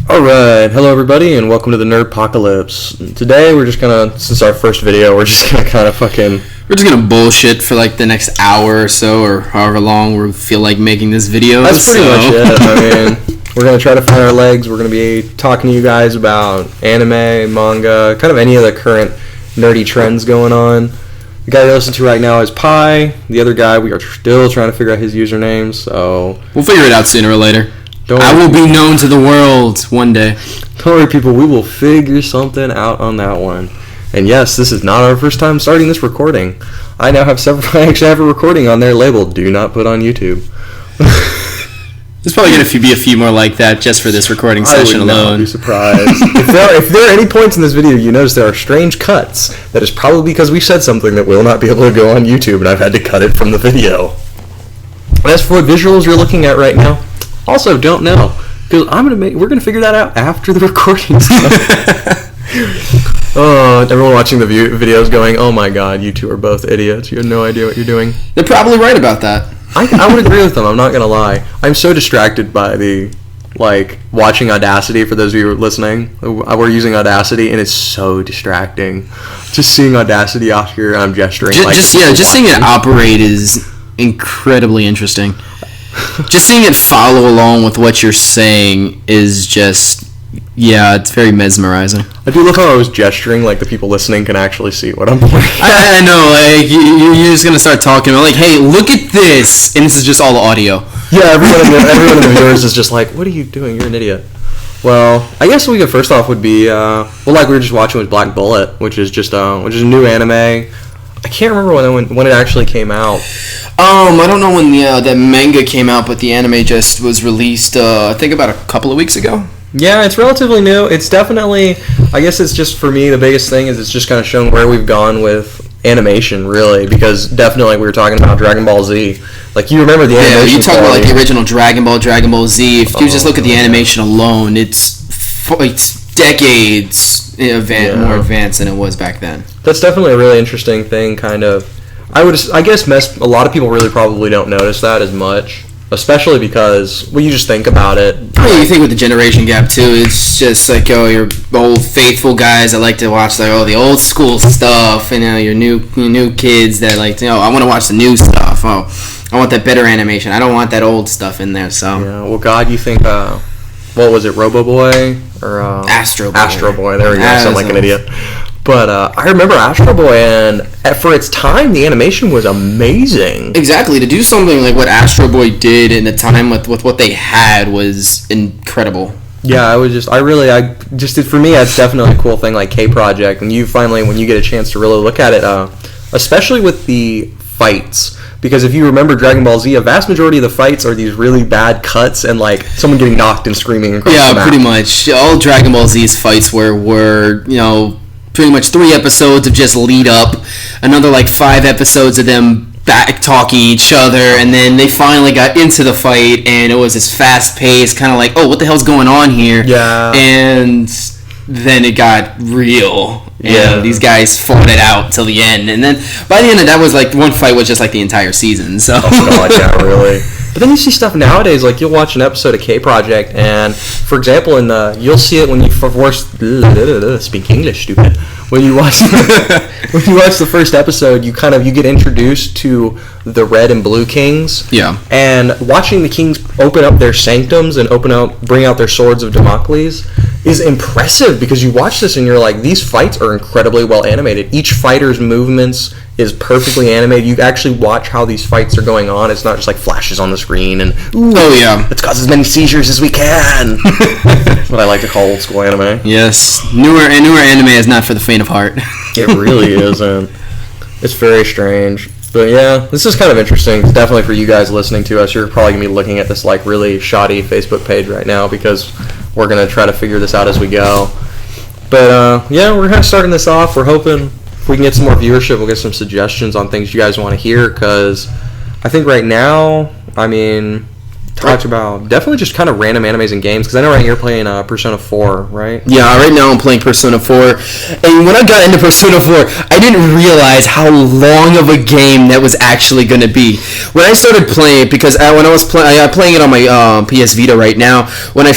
Alright, hello everybody and welcome to the Nerdpocalypse. Today we're just gonna, since our first video, we're just gonna kind of We're just gonna bullshit for like the next hour or so, or however long we feel like making this video. That's pretty much it. I mean, we're gonna try to find our legs. We're gonna be talking to you guys about anime, manga, kind of any of the current nerdy trends going on. The guy you listen to right now is Pi. The other guy, we are still trying to figure out his username, so... We'll figure it out sooner or later. I will be known to the world one day. Don't worry, people. We will figure something out on that one. And yes, this is not our first time starting this recording. I now have several. I actually have a recording on there labeled "Do not put on YouTube." There's probably going to be a few more like that just for this recording session alone. I would not be surprised. if there are any points in this video you notice there are strange cuts, that is probably because we said something that will not be able to go on YouTube, and I've had to cut it from the video. As for what visuals you're looking at right now, also don't know, because we're gonna figure that out after the recording stuff. Oh, everyone watching the videos going, "Oh my god, you two are both idiots. You have no idea what you're doing." They're probably right about that. I would agree with them. I'm not gonna lie. I'm so distracted by the watching Audacity. For those of you listening, we're using Audacity, and it's so distracting. Just seeing Audacity off here, I'm gesturing. Just seeing it operate is incredibly interesting. Just seeing it follow along with what you're saying is just, it's very mesmerizing. I do love how I was gesturing, like the people listening can actually see what I'm doing. I know, like, you're just going to start talking about, like, hey, look at this, and this is just all audio. Yeah, everyone in the viewers is just like, what are you doing? You're an idiot. Well, I guess we could first off would be, like we were just watching with Black Bullet, which is a new anime. I can't remember when it actually came out. I don't know when that manga came out, but the anime just was released, I think about a couple of weeks ago. Yeah, it's relatively new. It's definitely, I guess it's just, for me, the biggest thing is it's just kind of shown where we've gone with animation, really, because definitely, like we were talking about Dragon Ball Z. Like, you remember the animation. Yeah, you talk about like the original Dragon Ball Z. If you just look at the animation alone, it's decades more advanced than it was back then. That's definitely a really interesting thing, kind of. I guess a lot of people really probably don't notice that as much, especially because, you just think about it. You think with the generation gap, too, it's just like, your old faithful guys that like to watch the old school stuff, and your new kids that like, I want to watch the new stuff. Oh, I want that better animation. I don't want that old stuff in there, so. Yeah, well, God, you think, what was it, Robo Boy? Or Astro Boy. Astro Boy, there we go, I sound like an idiot. But I remember Astro Boy, and for its time, the animation was amazing. Exactly. To do something like what Astro Boy did in the time with what they had was incredible. Yeah, for me, that's definitely a cool thing, like K-Project, and you finally, when you get a chance to really look at it, especially with the fights, because if you remember Dragon Ball Z, a vast majority of the fights are these really bad cuts and like someone getting knocked and screaming across the map. Yeah, pretty much. All Dragon Ball Z's fights were pretty much 3 episodes of just lead up, another like 5 episodes of them back talking each other, and then they finally got into the fight, and it was this fast paced, kind of like, oh, what the hell's going on here? Yeah. And then it got real. And these guys fought it out till the end, and then by the end of that was like one fight was just like the entire season. So. Oh God, yeah, really. But then you see stuff nowadays, like you'll watch an episode of K-Project, and for example, you'll see it when you speak English, stupid. When you watch the first episode, you get introduced to the Red and Blue Kings. Yeah. And watching the Kings open up their sanctums and bring out their swords of Damocles is impressive, because you watch this and you're like, these fights are incredibly well animated. Each fighter's movements is perfectly animated. You actually watch how these fights are going on. It's not just like flashes on the screen and let's cause as many seizures as we can. That's what I like to call old school anime. Yes, newer anime is not for the faint of heart. It really isn't. It's very strange. But yeah, this is kind of interesting. It's definitely for you guys listening to us. You're probably gonna be looking at this like really shoddy Facebook page right now, because we're gonna try to figure this out as we go. But we're kind of starting this off. We're hoping if we can get some more viewership, we'll get some suggestions on things you guys want to hear, because I think right now, talked about definitely just kind of random animes and games, because I know right here you're playing Persona 4, right? Yeah, right now I'm playing Persona 4, and when I got into Persona 4, I didn't realize how long of a game that was actually going to be. When I started playing it, because when I was playing it on my PS Vita right now, when I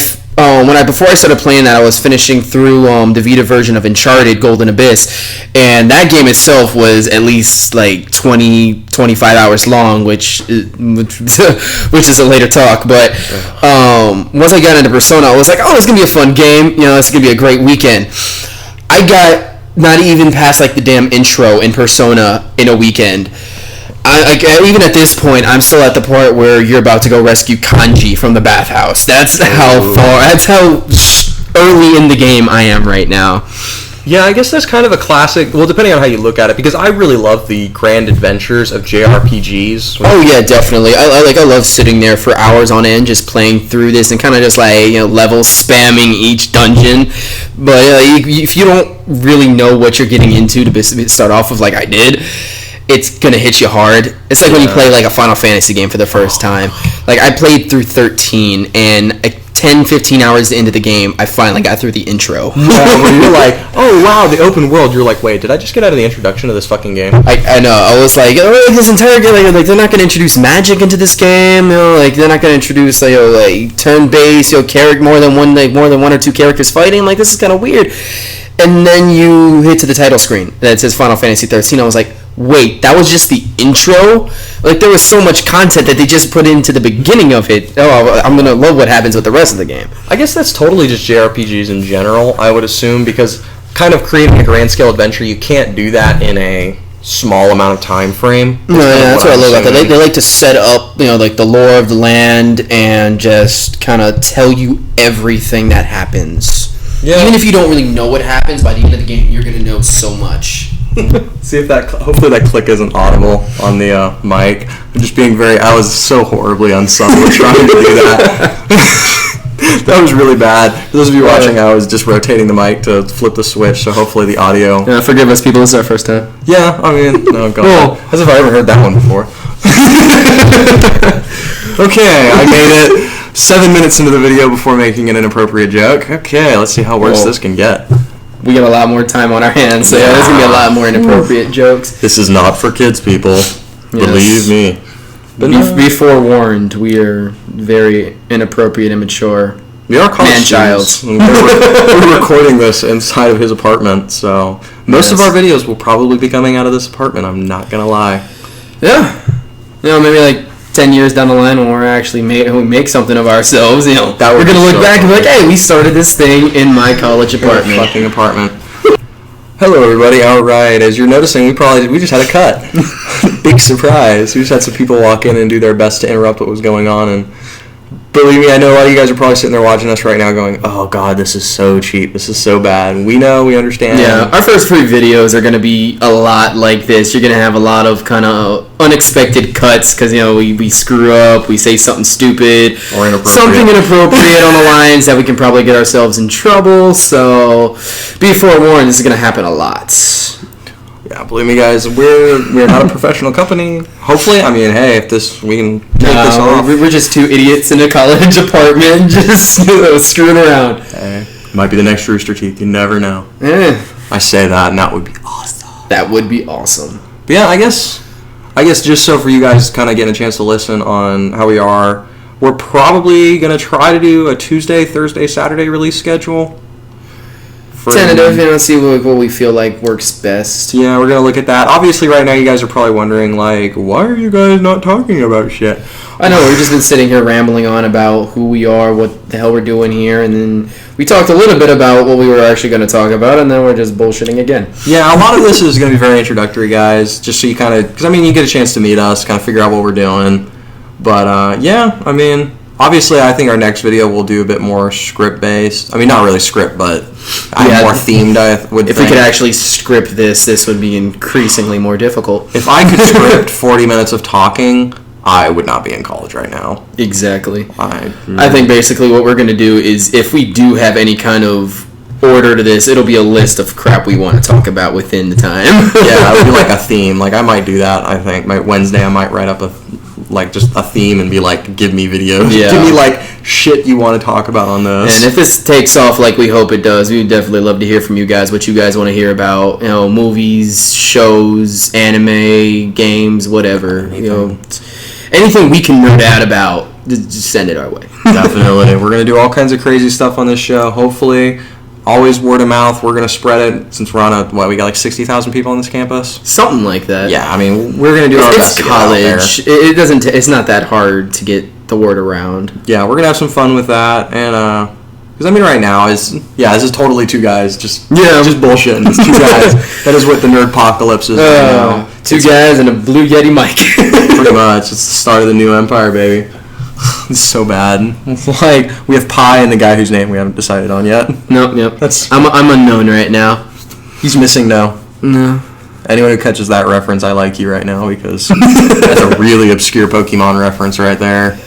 before I started playing that, I was finishing through the Vita version of Uncharted Golden Abyss, and that game itself was at least like 25 hours long, which is a later talk. But once I got into Persona, I was like, oh, it's gonna be a fun game. It's gonna be a great weekend. I got not even past like the damn intro in Persona in a weekend. Even at this point, I'm still at the part where you're about to go rescue Kanji from the bathhouse. That's how early in the game I am right now. Yeah, I guess that's kind of a classic. Well, depending on how you look at it, because I really love the grand adventures of JRPGs. Oh yeah, definitely. I love sitting there for hours on end, just playing through this and kind of just like level spamming each dungeon. But if you don't really know what you're getting into to start off with, like I did, it's gonna hit you hard. It's like when you play like a Final Fantasy game for the first time. Like I played through 13, and 10-15 hours into the game, I finally got through the intro. When you're like, oh wow, the open world. You're like, wait, did I just get out of the introduction to this fucking game? I know. I was like, this entire game, like they're not gonna introduce magic into this game. Like they're not gonna introduce like turn-based, more than one or two characters fighting. Like this is kind of weird. And then you hit to the title screen that says Final Fantasy 13. I was like, wait, that was just the intro? Like, there was so much content that they just put into the beginning of it. Oh, I'm going to love what happens with the rest of the game. I guess that's totally just JRPGs in general, I would assume, because kind of creating a grand-scale adventure, you can't do that in a small amount of time frame. That's what I love about that. They like to set up, like the lore of the land and just kind of tell you everything that happens. Yeah. Even if you don't really know what happens, by the end of the game, you're going to know so much. See if hopefully that click isn't audible on the mic. I'm just being I was so horribly unsubtle trying to do that. That was really bad. For those of you watching, I was just rotating the mic to flip the switch, so hopefully the audio... Yeah, forgive us, people. This is our first time. Yeah, I mean, no, God. Cool. As if I ever heard that one before. Okay, I made it 7 minutes into the video before making an inappropriate joke. Okay, let's see how worse this can get. We got a lot more time on our hands, so there's going to be a lot more inappropriate jokes. This is not for kids, people. Yes. Believe me. Be forewarned, we are very inappropriate, immature. We are man-child. We're recording this inside of his apartment, so most of our videos will probably be coming out of this apartment, I'm not going to lie. Yeah. Maybe like 10 years down the line when we're actually we make something of ourselves, we're going to look back and be like, hey, we started this thing in my college apartment. Fucking apartment. Hello, everybody. All right. As you're noticing, we just had a cut. Big surprise. We just had some people walk in and do their best to interrupt what was going on, and believe me, I know a lot of you guys are probably sitting there watching us right now going, oh, God, this is so cheap. This is so bad. We know. We understand. Yeah, our first 3 videos are going to be a lot like this. You're going to have a lot of kind of unexpected cuts because, we screw up. We say something stupid. Or inappropriate. Something inappropriate on the lines that we can probably get ourselves in trouble. So be forewarned, this is going to happen a lot. Yeah, believe me, guys, we're not a professional company. Hopefully, I mean, hey, we can take this off. We're just 2 idiots in a college apartment just screwing around. Hey, might be the next Rooster Teeth. You never know. Yeah. I say that, and that would be awesome. That would be awesome. But yeah, I guess just so for you guys kind of getting a chance to listen on how we are, we're probably going to try to do a Tuesday, Thursday, Saturday release schedule. Tentative, see what we feel like works best. Yeah, we're going to look at that. Obviously, right now, you guys are probably wondering, like, why are you guys not talking about shit? I know, we've just been sitting here rambling on about who we are, what the hell we're doing here, and then we talked a little bit about what we were actually going to talk about, and then we're just bullshitting again. Yeah, a lot of this is going to be very introductory, guys, just so you kind of, because, I mean, you get a chance to meet us, kind of figure out what we're doing. But, yeah, I mean, obviously, I think our next video will do a bit more script-based. I mean, not really script, but more themed, I would think. If we could actually script this would be increasingly more difficult. If I could script 40 minutes of talking, I would not be in college right now. Exactly. I think basically what we're going to do is, if we do have any kind of order to this, it'll be a list of crap we want to talk about within the time. Yeah, it would be like a theme. Like, I might do that, I think. Wednesday, I might write up just a theme and be like, give me videos. Yeah. Give me, like, shit you want to talk about on this. And if this takes off like we hope it does, we'd definitely love to hear from you guys, what you guys want to hear about, movies, shows, anime, games, whatever. Anything we can nerd out about, just send it our way. Definitely. We're going to do all kinds of crazy stuff on this show. Hopefully, always word of mouth. We're going to spread it since we're on we got like 60,000 people on this campus? Something like that. Yeah, I mean, we're going to do our best to get out there. It's college. It's not that hard to get the word around. Yeah, we're going to have some fun with that. And, because, I mean, right now, this is totally two guys just bullshitting. It's two guys. That is what the Nerdpocalypse is right now. Two guys and a blue Yeti mic. Pretty much. It's the start of the new empire, baby. It's so bad. It's like, we have Pi and the guy whose name we haven't decided on yet. Nope. I'm unknown right now. He's missing no. No. Anyone who catches that reference, I like you right now, because that's a really obscure Pokemon reference right there.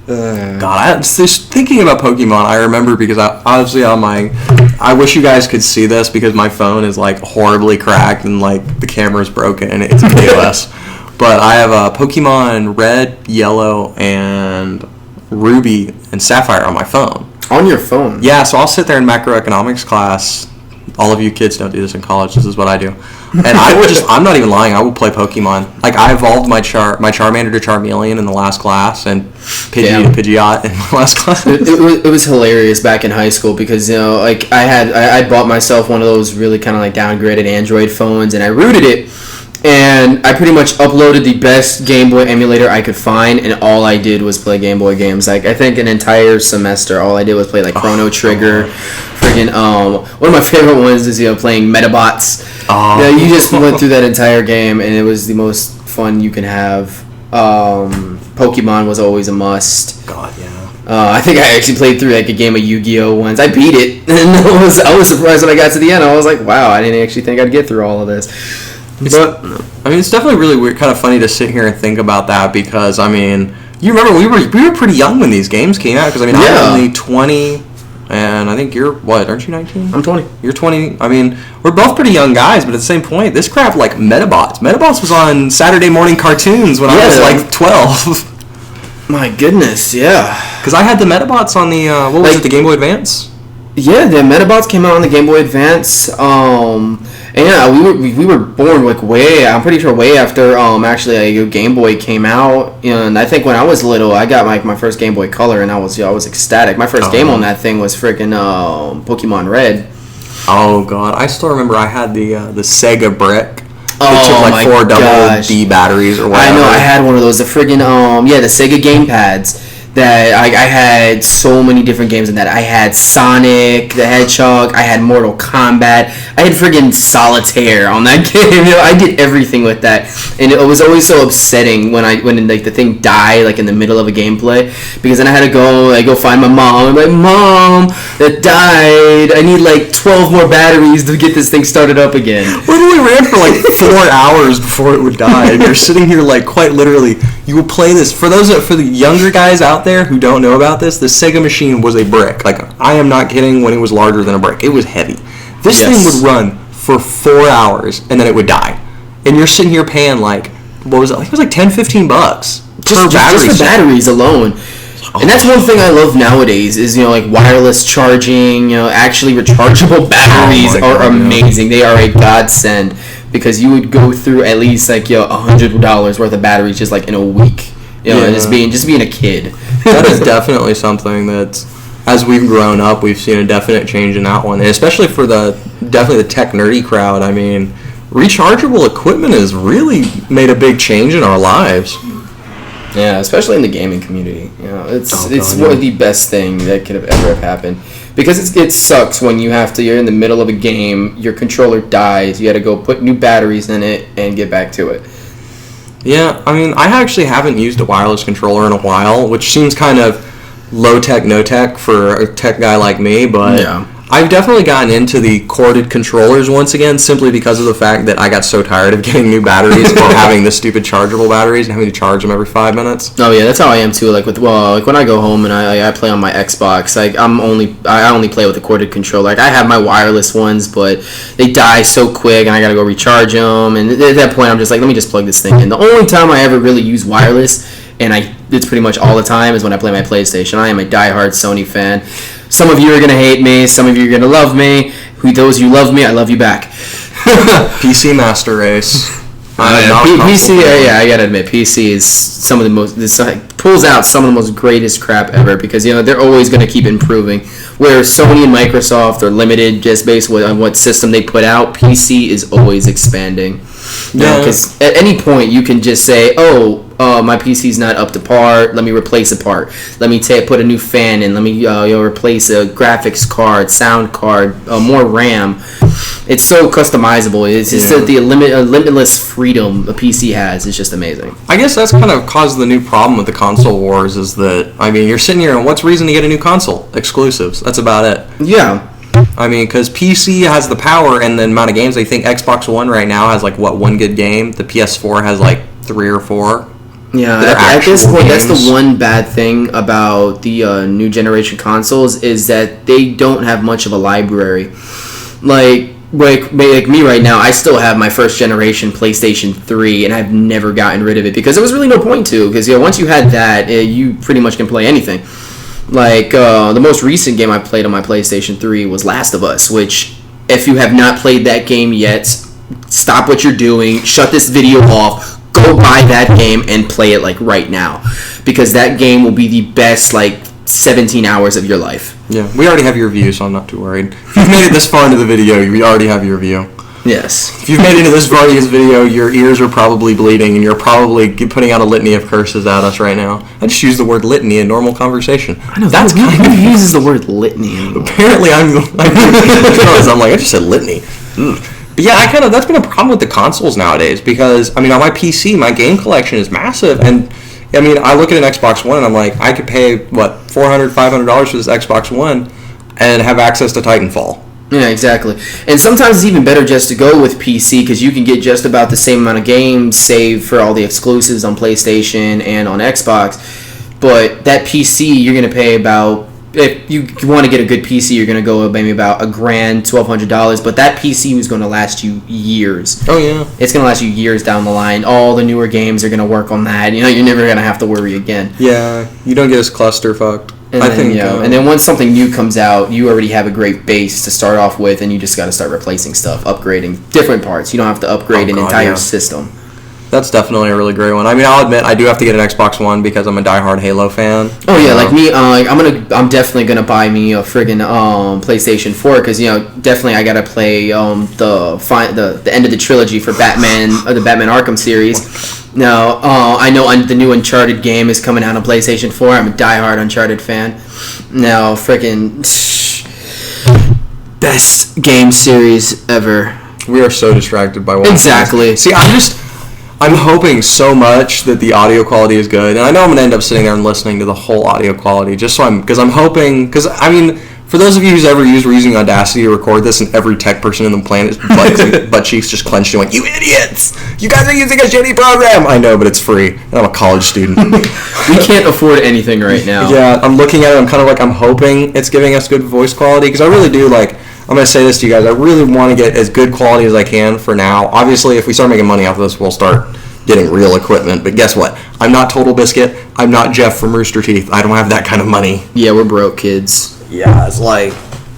God, just thinking about Pokemon, I remember because I wish you guys could see this because my phone is like horribly cracked and like the camera's broken and it's POS. But I have a Pokemon Red, Yellow, and Ruby and Sapphire on my phone. On your phone? Yeah, so I'll sit there in macroeconomics class. All of you kids don't do this in college. This is what I do. And I'm not even lying, I will play Pokemon. Like, I evolved my Charmander to Charmeleon in the last class, and Pidgey to Pidgeot in my last class. It was hilarious back in high school because, you know, like, I bought myself one of those really kind of like downgraded Android phones, and I rooted it. And I pretty much uploaded the best Game Boy emulator I could find, and all I did was play Game Boy games. Like, I think an entire semester, all I did was play, like, Chrono Trigger. Friggin', one of my favorite ones is, playing Metabots. You just went through that entire game, and it was the most fun you can have. Pokemon was always a must. God, yeah. I think I actually played through, like, a game of Yu-Gi-Oh! Once. I beat it, and I was surprised when I got to the end. I was like, wow, I didn't actually think I'd get through all of this. But I mean, it's definitely really weird, kind of funny to sit here and think about that because I mean, you remember we were pretty young when these games came out because I mean, I'm only 20, and I think you're what? Aren't you 19? I'm 20. You're 20. I mean, we're both pretty young guys, but at the same point, this crap like Metabots. Metabots was on Saturday morning cartoons when I was like 12. My goodness, yeah. Because I had the Metabots on the what was it? The Game Boy Advance. Yeah, the Metabots came out on the Game Boy Advance. And yeah, we were born like I'm pretty sure way after actually Game Boy came out. And I think when I was little, I got my first Game Boy Color, and I was ecstatic. My first game on that thing was freaking Pokemon Red. Oh god, I still remember I had the Sega brick. It took like 4 double D batteries or whatever. I know, I had one of those. The friggin' the Sega gamepads. That I had so many different games in that. I had Sonic the Hedgehog. I had Mortal Kombat. I had friggin' Solitaire on that game. I did everything with that, and it was always so upsetting when like the thing died like in the middle of a gameplay because then I had to go find my mom. I'm like, Mom, that died. I need like 12 more batteries to get this thing started up again. Literally ran for like 4 hours before it would die, and you're sitting here like quite literally. You will play this for the younger guys out there who don't know about this. The Sega machine was a brick. Like, I am not kidding when it was larger than a brick. It was heavy. This thing would run for 4 hours and then it would die. And you're sitting here paying like, what was it? Like, it was like $10-15 just for batteries alone. And that's one thing I love nowadays is, like wireless charging, actually rechargeable batteries are amazing. They are a godsend because you would go through at least like, $100 worth of batteries just like in a week. Just being a kid. That is definitely something that, as we've grown up, we've seen a definite change in that one. And especially for the tech nerdy crowd, I mean, rechargeable equipment has really made a big change in our lives. Yeah, especially in the gaming community. It's one of the best thing that could have ever happened. Because it sucks when you're in the middle of a game, your controller dies, you got to go put new batteries in it and get back to it. Yeah, I mean, I actually haven't used a wireless controller in a while, which seems kind of low-tech, no-tech for a tech guy like me, but yeah. I've definitely gotten into the corded controllers once again, simply because of the fact that I got so tired of getting new batteries or having the stupid chargeable batteries and having to charge them every 5 minutes. Oh yeah, that's how I am too. Like when I go home and I play on my Xbox, like I only play with a corded controller. Like I have my wireless ones, but they die so quick, and I gotta go recharge them. And at that point, I'm just like, let me just plug this thing in. The only time I ever really use wireless, and it's pretty much all the time, is when I play my PlayStation. I am a diehard Sony fan. Some of you are going to hate me. Some of you are going to love me. Those you love me, I love you back. PC Master Race. PC, I got to admit, PC is some of the most... pulls out some of the most greatest crap ever because they're always going to keep improving. Where Sony and Microsoft are limited just based on what system they put out, PC is always expanding. Because at any point you can just say, my PC's not up to par. Let me replace a part. Let me put a new fan in. Let me replace a graphics card, sound card, more RAM. It's so customizable. It's just the limitless freedom a PC has is just amazing. I guess that's kind of caused the new problem with the console wars is that, you're sitting here and what's the reason to get a new console? Exclusives. That's about it. Yeah. Because PC has the power and the amount of games. I think Xbox One right now has, one good game. The PS4 has, 3 or 4. Yeah, at this point, that's the one bad thing about the new generation consoles is that they don't have much of a library. Like me right now, I still have my first generation PlayStation 3, and I've never gotten rid of it because there was really no point to. Because once you had that, you pretty much can play anything. The most recent game I played on my PlayStation 3 was Last of Us, which, if you have not played that game yet, stop what you're doing, shut this video off, go buy that game and play it right now, because that game will be the best 17 hours of your life. Yeah, we already have your review, so I'm not too worried. If you've made it this far into the video, we already have your review. Yes. If you've made it into this far into this video, your ears are probably bleeding, and you're probably putting out a litany of curses at us right now. I just use the word litany in normal conversation. I know, that's who uses the word litany anymore? Apparently, I just said litany. But yeah, that's been a problem with the consoles nowadays because, on my PC, my game collection is massive, and, I look at an Xbox One and I'm like, I could pay, $400, $500 for this Xbox One and have access to Titanfall. Yeah, exactly. And sometimes it's even better just to go with PC because you can get just about the same amount of games saved for all the exclusives on PlayStation and on Xbox. But that PC, you're going to pay about... If you want to get a good PC, you're going to go maybe about $1,000, $1,200. But that PC is going to last you years. Oh, yeah. It's going to last you years down the line. All the newer games are going to work on that. You're never going to have to worry again. Yeah, you don't get as clusterfucked. And then once something new comes out, you already have a great base to start off with, and you just got to start replacing stuff, upgrading different parts. You don't have to upgrade an entire system. That's definitely a really great one. I'll admit I do have to get an Xbox One because I'm a diehard Halo fan. Oh yeah, like me, I'm definitely gonna buy me a friggin' PlayStation 4 because definitely I gotta play the end of the trilogy for Batman, the Batman Arkham series. Now I know the new Uncharted game is coming out on PlayStation 4. I'm a diehard Uncharted fan. Now friggin' best game series ever. We are so distracted by what exactly. See, I'm hoping so much that the audio quality is good, and I know I'm going to end up sitting there and listening to the whole audio quality because I'm hoping, for those of you we're using Audacity to record this, and every tech person in the planet butt cheeks just clenched and went, "You idiots! You guys are using a shitty program!" I know, but it's free, and I'm a college student. We can't afford anything right now. Yeah, I'm looking at it, I'm hoping it's giving us good voice quality, because I really do, I'm going to say this to you guys, I really want to get as good quality as I can for now. Obviously, if we start making money off of this, we'll start getting real equipment. But guess what? I'm not Total Biscuit. I'm not Jeff from Rooster Teeth. I don't have that kind of money. Yeah, we're broke kids. Yeah, it's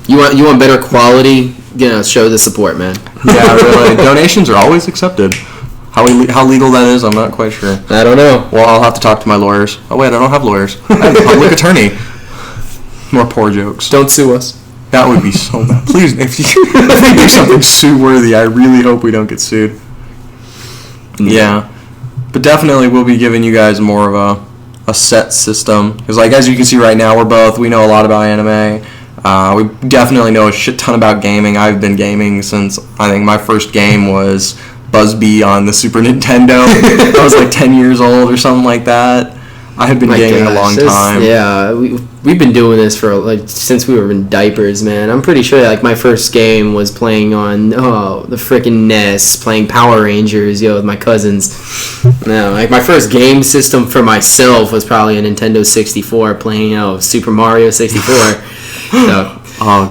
you want better quality? Show the support, man. Yeah, really. Donations are always accepted. How legal that is, I'm not quite sure. I don't know. Well, I'll have to talk to my lawyers. Oh wait, I don't have lawyers. I have a public attorney. More poor jokes. Don't sue us. That would be so bad. Please, if they do something sue-worthy, I really hope we don't get sued. Yeah. But definitely we'll be giving you guys more of a set system. Because, as you can see right now, we know a lot about anime. We definitely know a shit ton about gaming. I've been gaming since, I think, my first game was Buzzbee on the Super Nintendo. I was 10 years old or something like that. I have been gaming a long time. Yeah, we've been doing this for since we were in diapers, man. I'm pretty sure my first game was playing on the frickin' NES, playing Power Rangers, with my cousins. No, my first game system for myself was probably a Nintendo 64, playing Super Mario 64.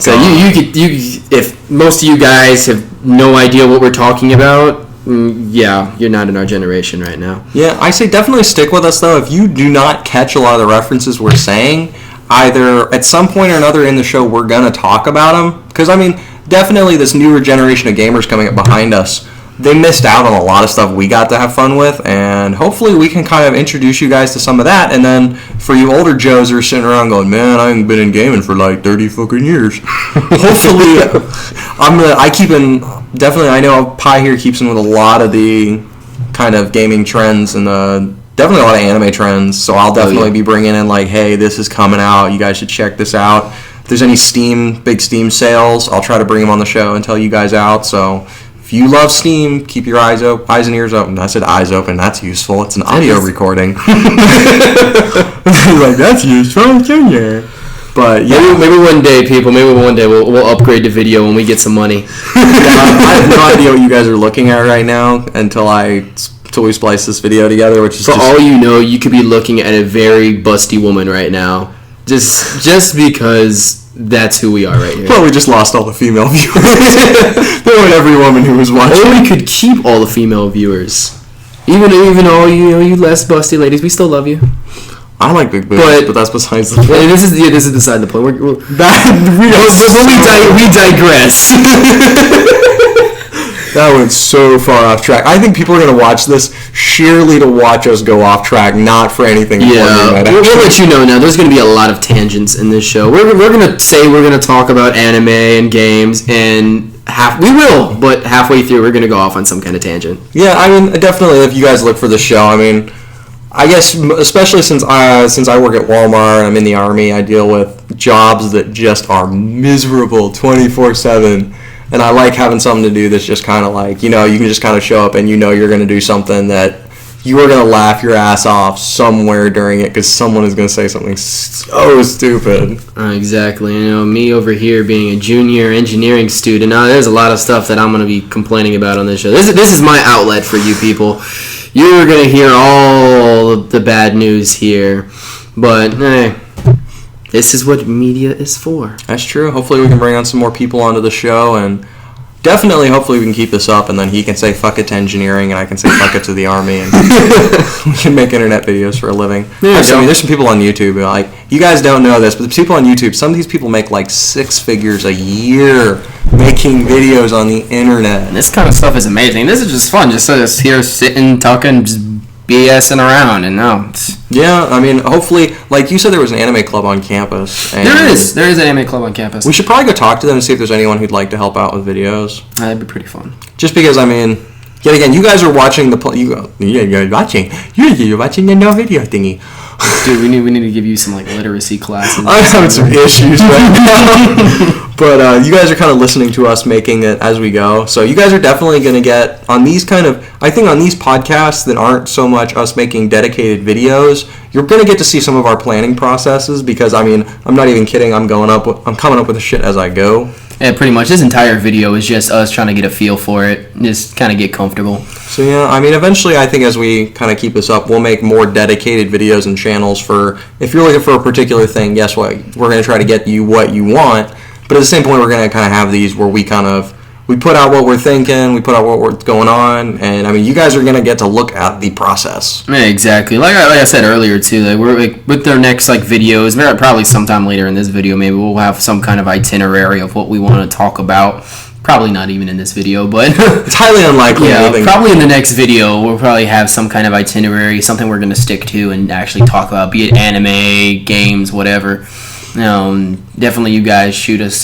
So you if most of you guys have no idea what we're talking about. Yeah, you're not in our generation right now. Yeah, I say definitely stick with us, though. If you do not catch a lot of the references we're saying, either at some point or another in the show, we're going to talk about them. Because, definitely this newer generation of gamers coming up behind us, they missed out on a lot of stuff we got to have fun with, and hopefully we can kind of introduce you guys to some of that. And then for you older Joes who are sitting around going, man, I haven't been in gaming for like 30 fucking years. Hopefully, I know Pi here keeps in with a lot of the kind of gaming trends and definitely a lot of anime trends. So I'll definitely be bringing in like, hey, this is coming out. You guys should check this out. If there's any big Steam sales, I'll try to bring them on the show and tell you guys out. So if you love Steam, keep your eyes and ears open. I said eyes open. That's useful. It's an audio recording. Like, that's useful, Junior. But yeah, maybe one day, people. Maybe one day we'll upgrade the video when we get some money. I have no idea what you guys are looking at right now until we splice this video together. Which is for all you know, you could be looking at a very busty woman right now, just because that's who we are right here. Well, we just lost all the female viewers. There went every woman who was watching. Or we could keep all the female viewers. Even all you less busty ladies, we still love you. I like big boobs, but that's besides the point. This is beside the point. We digress. That went so far off track. I think people are going to watch this sheerly to watch us go off track, not for anything. Yeah, we'll let you know now. There's going to be a lot of tangents in this show. We're going to say we're going to talk about anime and games, and but halfway through we're going to go off on some kind of tangent. Yeah, I mean, definitely if you guys look for the show, I mean, I guess especially since I work at Walmart and I'm in the Army, I deal with jobs that just are miserable 24/7. And I like having something to do that's just kind of like, you can just kind of show up and you're going to do something that you are going to laugh your ass off somewhere during it because someone is going to say something so stupid. Exactly. Me over here being a junior engineering student, there's a lot of stuff that I'm going to be complaining about on this show. This is my outlet for you people. You're going to hear all of the bad news here. But, hey. This is what media is for. That's true. Hopefully we can bring on some more people onto the show, and definitely hopefully we can keep this up, and then he can say fuck it to engineering and I can say fuck it to the Army, and we can make internet videos for a living. I mean, there's some people on YouTube, like, you guys don't know this, but the people on YouTube, some of these people make like 6 figures a year making videos on the internet. And this kind of stuff is amazing. This is just fun, just here sitting, talking, just BSing around, and yeah, I mean, hopefully, like you said, there was an anime club on campus. And there is an anime club on campus. We should probably go talk to them and see if there's anyone who'd like to help out with videos. That'd be pretty fun. Just because, I mean, yet again, you guys are watching you're watching the no video thingy. Dude, we need to give you some like literacy classes. I'm having some issues right now. But you guys are kind of listening to us making it as we go. So you guys are definitely going to get on these I think on these podcasts that aren't so much us making dedicated videos, you're going to get to see some of our planning processes because, I mean, I'm not even kidding. I'm coming up with the shit as I go. Yeah, pretty much. This entire video is just us trying to get a feel for it, just kind of get comfortable. So yeah, I mean, eventually I think as we kind of keep this up, we'll make more dedicated videos and channels for, if you're looking for a particular thing, guess what? We're going to try to get you what you want, but at the same point we're going to kind of have these where we put out what we're thinking, we put out what's going on, and I mean, you guys are going to get to look at the process. Yeah, exactly. Like I said earlier too, like we're with their next videos, probably sometime later in this video, maybe we'll have some kind of itinerary of what we want to talk about. Probably not even in this video, but it's highly unlikely. Yeah, probably in the next video we'll probably have some kind of itinerary, something we're going to stick to and actually talk about, be it anime, games, whatever. Definitely you guys shoot us,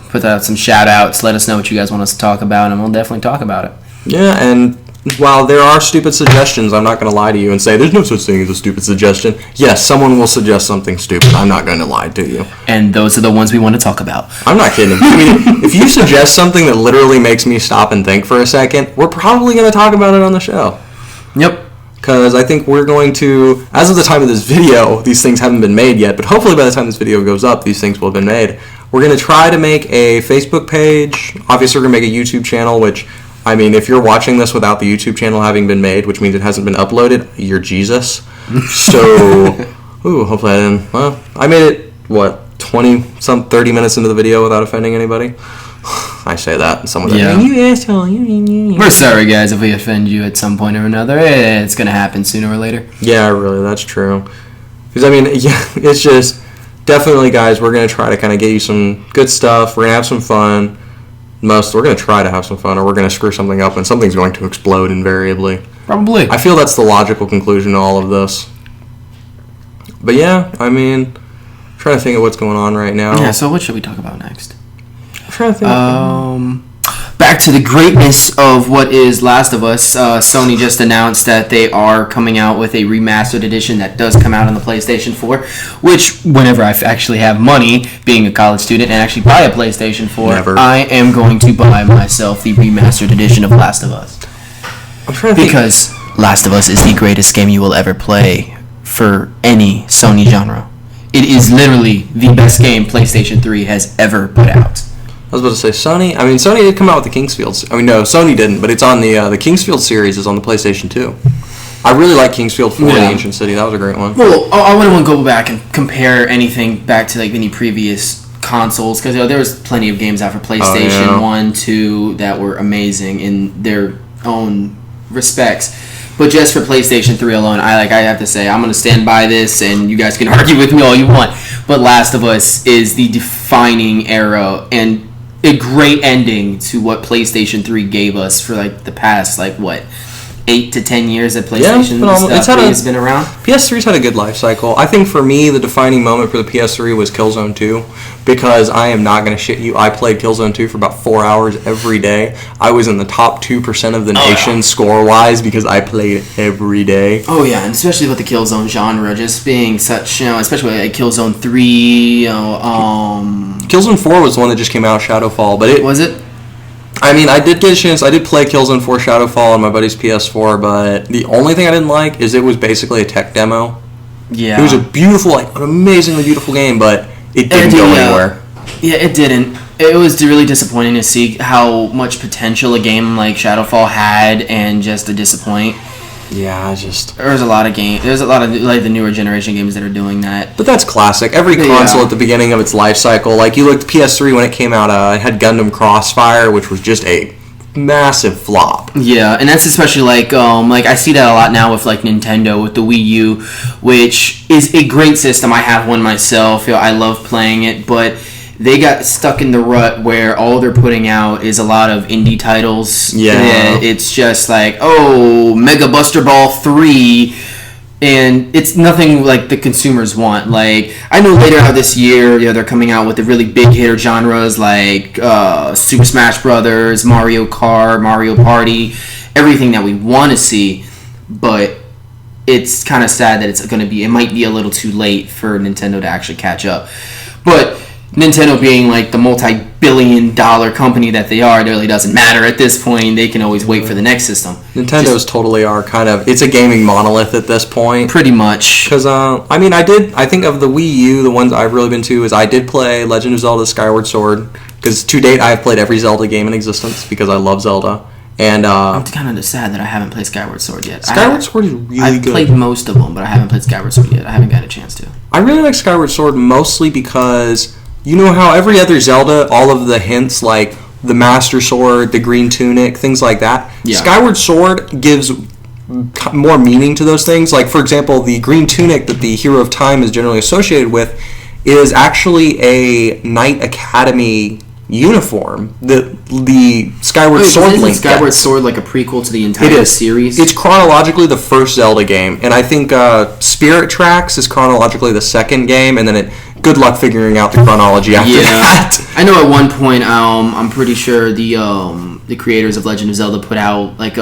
put out some shout outs, let us know what you guys want us to talk about, and we'll definitely talk about it. Yeah, and while there are stupid suggestions, I'm not going to lie to you and say there's no such thing as a stupid suggestion. Yes, someone will suggest something stupid. I'm not going to lie to you. And those are the ones we want to talk about. I'm not kidding. I mean, if you suggest something that literally makes me stop and think for a second, we're probably going to talk about it on the show. Yep. Because I think we're going to, as of the time of this video, these things haven't been made yet, but hopefully by the time this video goes up, these things will have been made. We're going to try to make a Facebook page. Obviously, we're going to make a YouTube channel, which, I mean, if you're watching this without the YouTube channel having been made, which means it hasn't been uploaded, you're Jesus. So, hopefully I didn't, well, I made it, 30 minutes into the video without offending anybody? I say that, and someone's like, you asshole, you. We're sorry, guys, if we offend you at some point or another. It's going to happen sooner or later. Yeah, really, that's true. Because, I mean, yeah, it's just, definitely, guys, we're going to try to kind of get you some good stuff. We're going to have some fun. we're going to try to have some fun, or we're going to screw something up, and something's going to explode invariably. Probably. I feel that's the logical conclusion to all of this. But yeah, I mean, I'm trying to think of what's going on right now. Yeah, so what should we talk about next? I'm trying to think. Back to the greatness of what is Last of Us. Sony just announced that they are coming out with a remastered edition that does come out on the PlayStation 4, which, whenever I actually have money, being a college student, and actually buy a PlayStation 4, Never. I am going to buy myself the remastered edition of Last of Us. I'm trying to think. Because Last of Us is the greatest game you will ever play for any Sony genre. It is literally the best game PlayStation 3 has ever put out. I was about to say Sony. I mean, Sony did come out with the Kingsfield. I mean, no, Sony didn't, but it's on the Kingsfield series is on the PlayStation 2. I really like Kingsfield 4, The Ancient City. That was a great one. Well, I wouldn't want to go back and compare anything back to like any previous consoles, because there was plenty of games out for PlayStation 1, 2 that were amazing in their own respects. But just for PlayStation 3 alone, I have to say, I'm going to stand by this, and you guys can argue with me all you want. But Last of Us is the defining era and a great ending to what PlayStation 3 gave us for like the past 8 to 10 years that PlayStation 3 has been around. PS3's had a good life cycle. I think for me, the defining moment for the PS3 was Killzone 2, because I am not going to shit you. I played Killzone 2 for about 4 hours every day. I was in the top 2% of the nation score-wise because I played it every day. Oh, yeah, and especially with the Killzone genre, just being such, especially like Killzone 3, Killzone 4 was the one that just came out, Shadowfall, but Was it? I mean, I did get a chance. I did play Killzone 4 Shadowfall on my buddy's PS4, but the only thing I didn't like is it was basically a tech demo. Yeah. It was a beautiful, an amazingly beautiful game, but it didn't go anywhere. Yeah, it didn't. It was really disappointing to see how much potential a game like Shadowfall had, and just to disappoint. Yeah, there's a lot of the newer generation games that are doing that. But that's classic. Every console at the beginning of its life cycle, like you looked at PS3 when it came out, it had Gundam Crossfire, which was just a massive flop. Yeah, and that's especially like I see that a lot now with like Nintendo with the Wii U, which is a great system. I have one myself. I love playing it, but they got stuck in the rut where all they're putting out is a lot of indie titles. Yeah. It's just like, Mega Buster Ball 3, and it's nothing like the consumers want. Like, I know later out this year, they're coming out with the really big hitter genres like Super Smash Brothers, Mario Kart, Mario Party, everything that we want to see, but it's kind of sad that it might be a little too late for Nintendo to actually catch up. But Nintendo being like the multi-billion-dollar company that they are, it really doesn't matter at this point. They can always wait for the next system. Nintendo's totally are it's a gaming monolith at this point. Pretty much. Because, I think of the Wii U, the ones I've really been to is I did play Legend of Zelda Skyward Sword, because to date I have played every Zelda game in existence because I love Zelda. And I'm kind of sad that I haven't played Skyward Sword yet. Skyward Sword is really good. I've played most of them, but I haven't played Skyward Sword yet. I haven't got a chance to. I really like Skyward Sword mostly because you know how every other Zelda, all of the hints like the Master Sword, the Green Tunic, things like that. Yeah. Skyward Sword gives more meaning to those things. Like, for example, the Green Tunic that the Hero of Time is generally associated with is actually a Knight Academy uniform. The Skyward Sword link. Skyward Sword like a prequel to the entire series? It's chronologically the first Zelda game, and I think Spirit Tracks is chronologically the second game, and then good luck figuring out the chronology after that. I know at one point, I'm pretty sure the creators of Legend of Zelda put out like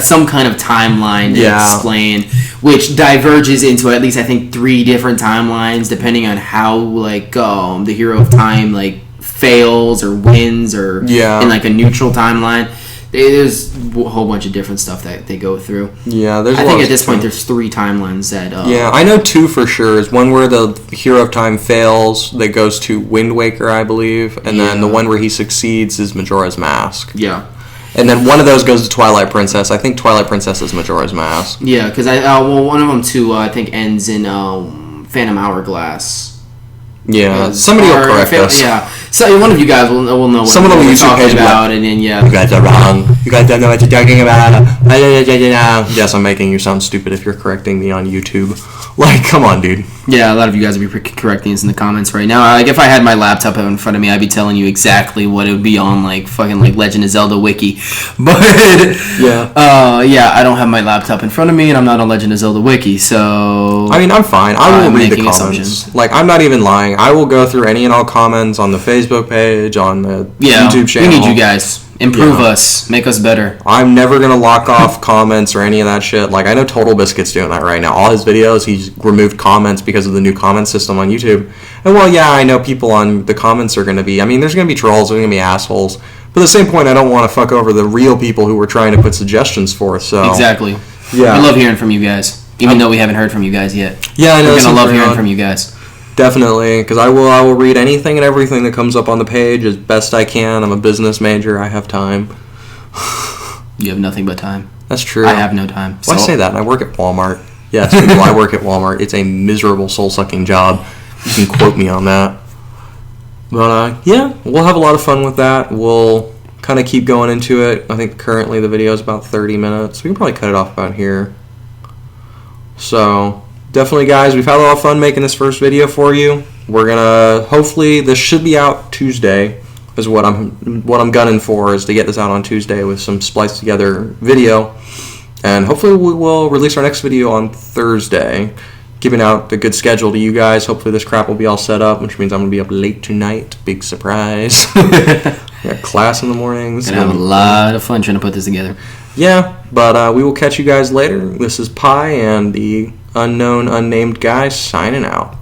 some kind of timeline to explain, which diverges into at least I think 3 different timelines depending on how the Hero of Time fails or wins or in like a neutral timeline. There's a whole bunch of different stuff that they go through. Yeah, I think at this point there's 3 timelines that. I know 2 for sure. Is one where the Hero of Time fails that goes to Wind Waker, I believe, and then the one where he succeeds is Majora's Mask. Yeah. And then one of those goes to Twilight Princess. I think Twilight Princess is Majora's Mask. Yeah, because one of them too I think ends in Phantom Hourglass. Yeah, somebody will correct us. Yeah, So one of you guys will know what Some of them we're YouTube talking page about, and then you guys are wrong. You guys don't know what you're talking about. Yes, I'm making you sound stupid if you're correcting me on YouTube. Like, come on, dude. Yeah, a lot of you guys will be correcting us in the comments right now. Like, if I had my laptop in front of me, I'd be telling you exactly what it would be on, like, fucking, like, Legend of Zelda wiki. But, yeah, I don't have my laptop in front of me, and I'm not on Legend of Zelda wiki, so... I mean, I'm fine. I will read the comments. Like, I'm not even lying. I will go through any and all comments on the Facebook page, on the YouTube channel. We need you guys. Improve us. Make us better. I'm never going to lock off comments or any of that shit. Like, I know Total Biscuit's doing that right now. All his videos, he's removed comments because of the new comment system on YouTube. And, well, yeah, I know people on the comments are going to be... I mean, there's going to be trolls. There's going to be assholes. But at the same point, I don't want to fuck over the real people who were trying to put suggestions forth, so... Exactly. Yeah. We love hearing from you guys, even though we haven't heard from you guys yet. Yeah, I know. We're going to love hearing from you guys. Definitely, because I will read anything and everything that comes up on the page as best I can. I'm a business major. I have time. You have nothing but time. That's true. I have no time. Well, I say that, and I work at Walmart. Yes, people, I work at Walmart. It's a miserable, soul-sucking job. You can quote me on that. But, yeah, we'll have a lot of fun with that. We'll kind of keep going into it. I think currently the video is about 30 minutes. We can probably cut it off about here. So... definitely, guys, we've had a lot of fun making this first video for you. We're gonna hopefully this should be out Tuesday. Is what I'm gunning for, is to get this out on Tuesday with some spliced together video, and hopefully we will release our next video on Thursday, giving out the good schedule to you guys. Hopefully this crap will be all set up, which means I'm gonna be up late tonight. Big surprise. Got class in the mornings. Gonna have a lot of fun trying to put this together. Yeah, but we will catch you guys later. This is Pi and the unknown, unnamed guy signing out.